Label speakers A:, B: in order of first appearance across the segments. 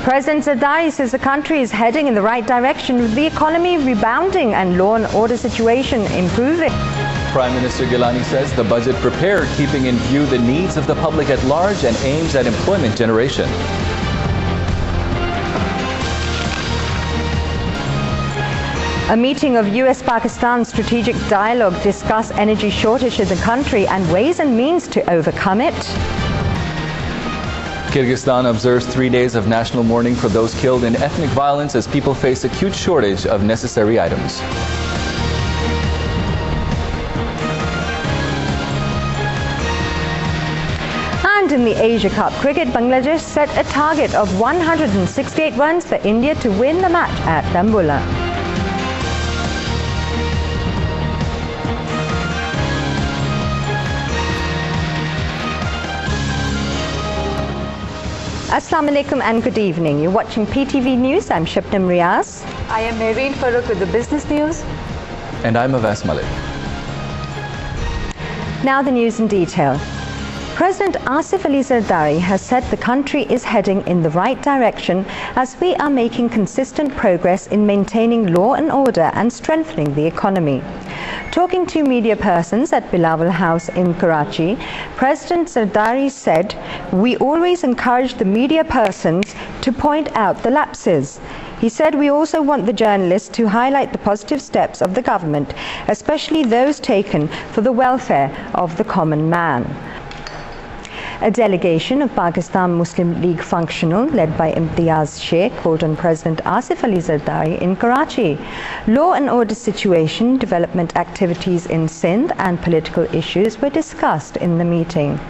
A: President Zardari says the country is heading in the right direction with the economy rebounding and law and order situation improving.
B: Prime Minister Gilani says the budget prepared, keeping in view the needs of the public at large and aims at employment generation.
A: A meeting of US-Pakistan strategic dialogue discussed energy shortage in the country and ways and means to overcome it.
B: Kyrgyzstan observes 3 days of national mourning for those killed in ethnic violence as people face acute shortage of necessary items.
A: And in the Asia Cup cricket, Bangladesh set a target of 168 runs for India to win the match at Dambulla. Assalamu alaikum and good evening. You're watching PTV News. I'm Shabnam Riaz.
C: I am Mehreen Farooq with the business news.
B: And I'm Avas Malik.
A: Now the news in detail. President Asif Ali Zardari has said the country is heading in the right direction as we are making consistent progress in maintaining law and order and strengthening the economy. Talking to media persons at Bilawal House in Karachi, President Zardari said, "We always encourage the media persons to point out the lapses." He said, "We also want the journalists to highlight the positive steps of the government, especially those taken for the welfare of the common man." A delegation of Pakistan Muslim League functional led by Imtiaz Sheikh called on President Asif Ali Zardari in Karachi. Law and order situation, development activities in Sindh and political issues were discussed in the meeting.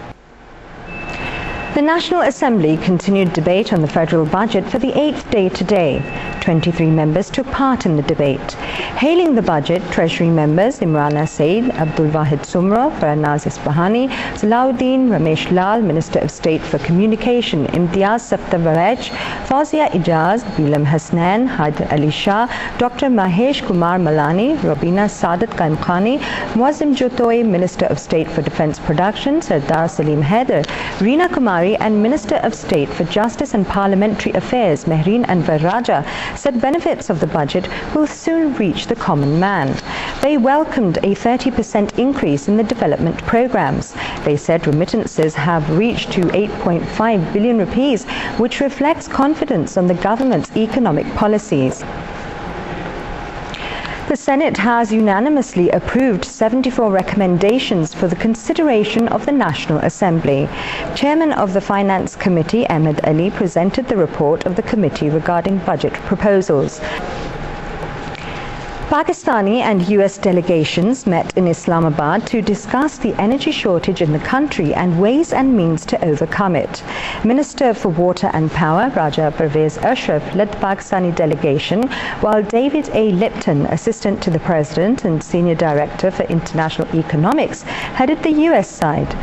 A: The National Assembly continued debate on the federal budget for the 8th day today. 23 members took part in the debate. Hailing the budget, Treasury members Imrana Said, Abdul Wahid Sumra, Farnaz Isfahani, Salahuddin, Ramesh Lal, Minister of State for Communication, Imtiaz Saftawaraj, Fawzia Ijaz, Bilam Hasnain, Haider Ali Shah, Dr. Mahesh Kumar Malani, Robina Sadat Kaimkhani, Muazzim Jotoi, Minister of State for Defence Production, Sardar Salim Haider, Reena Kumari, and Minister of State for Justice and Parliamentary Affairs, Mehreen Anwar Raja, said benefits of the budget will soon reach the common man. They welcomed a 30% increase in the development programs. They said remittances have reached to 8.5 billion rupees, which reflects confidence on the government's economic policies. The Senate has unanimously approved 74 recommendations for the consideration of the National Assembly. Chairman of the Finance Committee, Ahmed Ali, presented the report of the committee regarding budget proposals. Pakistani and US delegations met in Islamabad to discuss the energy shortage in the country and ways and means to overcome it. Minister for Water and Power, Raja Pervez Ashraf, led the Pakistani delegation, while David A. Lipton, Assistant to the President and Senior Director for International Economics, headed the US side.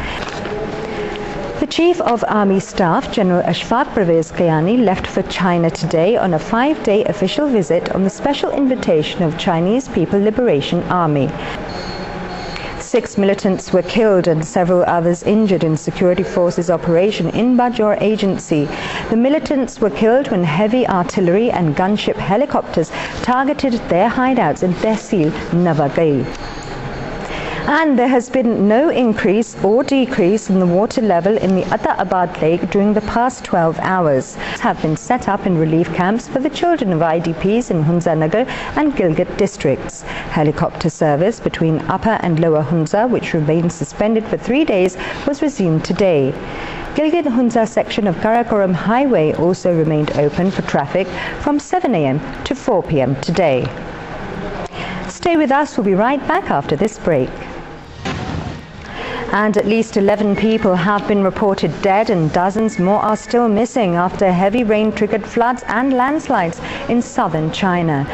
A: The Chief of Army Staff, General Ashfaq Pervez Kayani, left for China today on a 5-day official visit on the special invitation of Chinese People Liberation Army. 6 militants were killed and several others injured in security forces operation in Bajor Agency. The militants were killed when heavy artillery and gunship helicopters targeted their hideouts in Tehsil Navagai. And there has been no increase or decrease in the water level in the Atta-Abad Lake during the past 12 hours. Have been set up in relief camps for the children of IDPs in Hunzanagar and Gilgit districts. Helicopter service between Upper and Lower Hunza, which remained suspended for 3 days, was resumed today. Gilgit-Hunza section of Karakoram Highway also remained open for traffic from 7 a.m. to 4 p.m. today. Stay with us, we'll be right back after this break. And at least 11 people have been reported dead and dozens more are still missing after heavy rain triggered floods and landslides in southern China.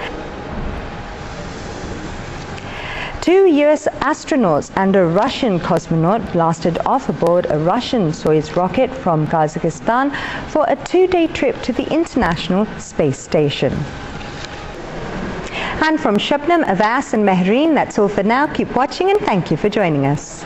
A: 2 US astronauts and a Russian cosmonaut blasted off aboard a Russian Soyuz rocket from Kazakhstan for a 2-day trip to the International Space Station. And from Shabnam, Avas and Mehreen, that's all for now. Keep watching and thank you for joining us.